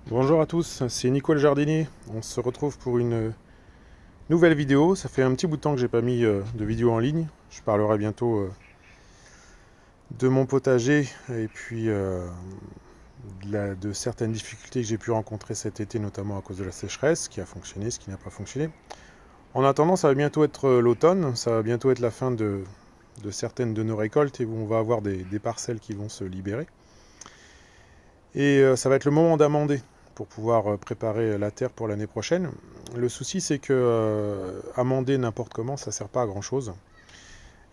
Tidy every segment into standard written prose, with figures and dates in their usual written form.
Bonjour à tous, c'est Nico le jardinier. On se retrouve pour une nouvelle vidéo. Ça fait un petit bout de temps que j'ai pas mis de vidéo en ligne. Je parlerai bientôt de mon potager et puis de certaines difficultés que j'ai pu rencontrer cet été, notamment à cause de la sécheresse, ce qui a fonctionné, ce qui n'a pas fonctionné. En attendant, ça va bientôt être l'automne, ça va bientôt être la fin de certaines de nos récoltes et on va avoir des parcelles qui vont se libérer. Et ça va être le moment d'amender pour pouvoir préparer la terre pour l'année prochaine. Le souci, c'est que amender n'importe comment, ça ne sert pas à grand chose.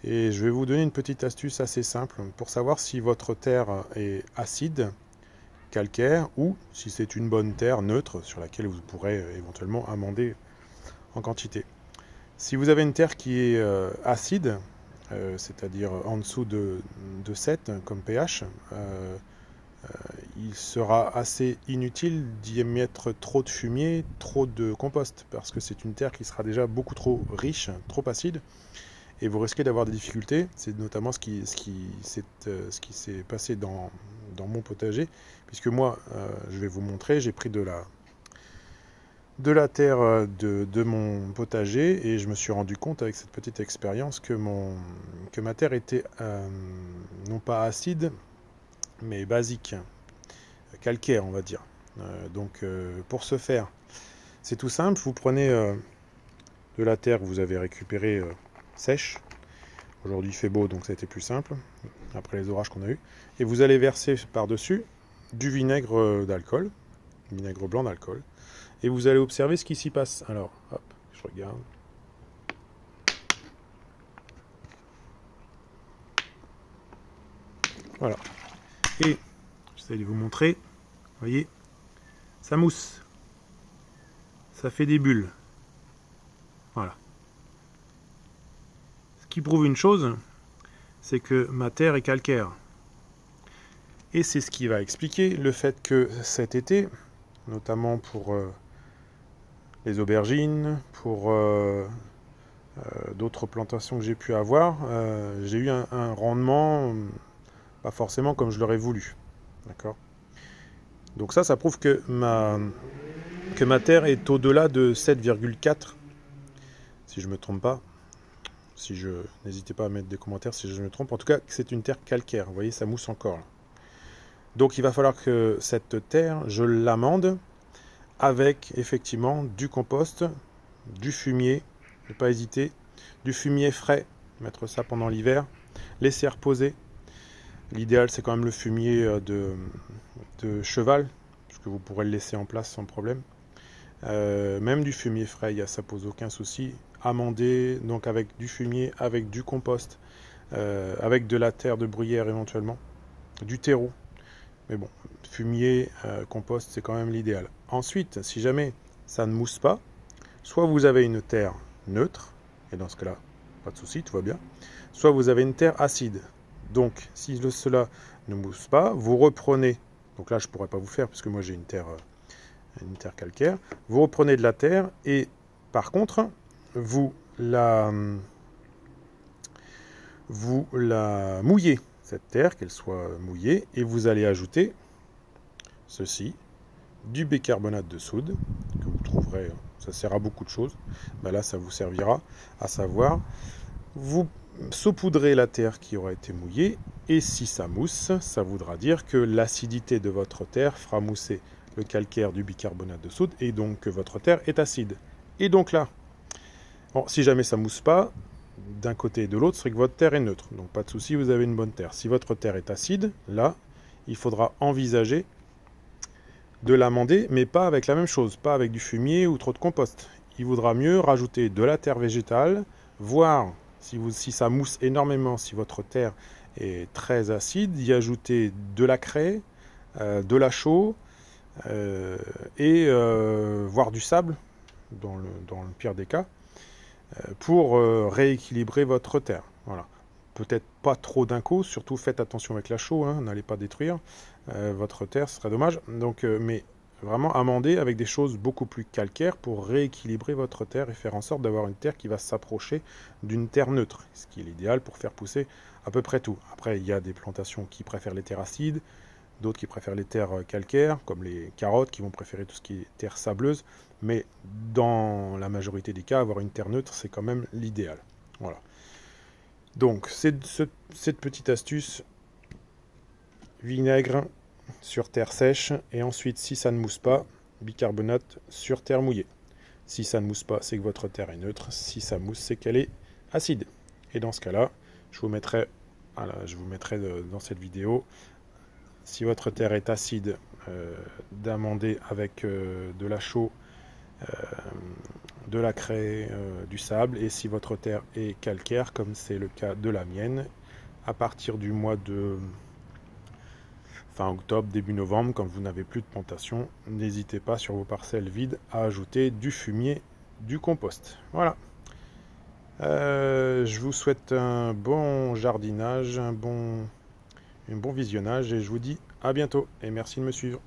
Et je vais vous donner une petite astuce assez simple pour savoir si votre terre est acide, calcaire, ou si c'est une bonne terre neutre sur laquelle vous pourrez éventuellement amender en quantité. Si vous avez une terre qui est acide, c'est-à-dire en dessous de 7 comme pH, il sera assez inutile d'y mettre trop de fumier, trop de compost, parce que c'est une terre qui sera déjà beaucoup trop riche, trop acide, et vous risquez d'avoir des difficultés. C'est notamment ce qui s'est passé dans mon potager, puisque moi, je vais vous montrer, j'ai pris de la terre de mon potager, et je me suis rendu compte avec cette petite expérience que ma terre était non pas acide, mais basique, calcaire, on va dire. Pour ce faire, c'est tout simple. Vous prenez de la terre que vous avez récupérée sèche. Aujourd'hui, il fait beau, donc ça a été plus simple, après les orages qu'on a eu. Et vous allez verser par-dessus du vinaigre d'alcool, vinaigre blanc d'alcool. Et vous allez observer ce qui s'y passe. Alors, hop, je regarde. Voilà. Et j'essaie de vous montrer. Vous voyez, ça mousse. Ça fait des bulles. Voilà. Ce qui prouve une chose, c'est que ma terre est calcaire. Et c'est ce qui va expliquer le fait que cet été, notamment pour les aubergines, pour d'autres plantations que j'ai pu avoir, j'ai eu un rendement pas forcément comme je l'aurais voulu. D'accord ? Donc ça prouve que ma terre est au-delà de 7,4, si je ne me trompe pas. N'hésitez pas à mettre des commentaires si je me trompe. En tout cas, c'est une terre calcaire. Vous voyez, ça mousse encore. Là. Donc il va falloir que cette terre, je l'amende avec effectivement du compost, du fumier, ne pas hésiter, du fumier frais, mettre ça pendant l'hiver, laisser reposer. L'idéal, c'est quand même le fumier de cheval, parce que vous pourrez le laisser en place sans problème. Même du fumier frais, ça pose aucun souci. Amender, donc avec du fumier, avec du compost, avec de la terre de bruyère éventuellement, du terreau. Mais bon, fumier, compost, c'est quand même l'idéal. Ensuite, si jamais ça ne mousse pas, soit vous avez une terre neutre, et dans ce cas-là, pas de souci, tout va bien. Soit vous avez une terre acide. Donc, si cela ne mousse pas, vous reprenez, donc là je ne pourrais pas vous faire, parce que moi j'ai une terre calcaire, vous reprenez de la terre, et par contre, vous la mouillez, cette terre, qu'elle soit mouillée, et vous allez ajouter ceci, du bicarbonate de soude, que vous trouverez, ça sert à beaucoup de choses, ben là ça vous servira, à savoir, vous saupoudrez la terre qui aura été mouillée, et si ça mousse, ça voudra dire que l'acidité de votre terre fera mousser le calcaire du bicarbonate de soude, et donc que votre terre est acide. Et donc là, bon, si jamais ça mousse pas, d'un côté et de l'autre, c'est que votre terre est neutre. Donc pas de souci, vous avez une bonne terre. Si votre terre est acide, là, il faudra envisager de l'amender, mais pas avec la même chose, pas avec du fumier ou trop de compost. Il vaudra mieux rajouter de la terre végétale, voir si ça mousse énormément, si votre terre est très acide, y ajouter de la craie, de la chaux, et voire du sable, dans le pire des cas, pour rééquilibrer votre terre. Voilà. Peut-être pas trop d'un coup, surtout faites attention avec la chaux, hein, n'allez pas détruire votre terre, ce serait dommage. Donc, mais vraiment amender avec des choses beaucoup plus calcaires pour rééquilibrer votre terre et faire en sorte d'avoir une terre qui va s'approcher d'une terre neutre, ce qui est l'idéal pour faire pousser à peu près tout. Après, il y a des plantations qui préfèrent les terres acides, d'autres qui préfèrent les terres calcaires, comme les carottes, qui vont préférer tout ce qui est terre sableuse, mais dans la majorité des cas, avoir une terre neutre, c'est quand même l'idéal. Voilà. Donc, cette petite astuce, vinaigre sur terre sèche, et ensuite, si ça ne mousse pas, bicarbonate sur terre mouillée. Si ça ne mousse pas, c'est que votre terre est neutre. Si ça mousse, c'est qu'elle est acide. Et dans ce cas-là, je vous mettrai dans cette vidéo, si votre terre est acide, d'amender avec de la chaux, de la craie, du sable. Et si votre terre est calcaire, comme c'est le cas de la mienne, à partir du mois de fin octobre, début novembre, quand vous n'avez plus de plantation, n'hésitez pas sur vos parcelles vides à ajouter du fumier, du compost. Voilà. Je vous souhaite un bon jardinage, un bon visionnage, et je vous dis à bientôt et merci de me suivre.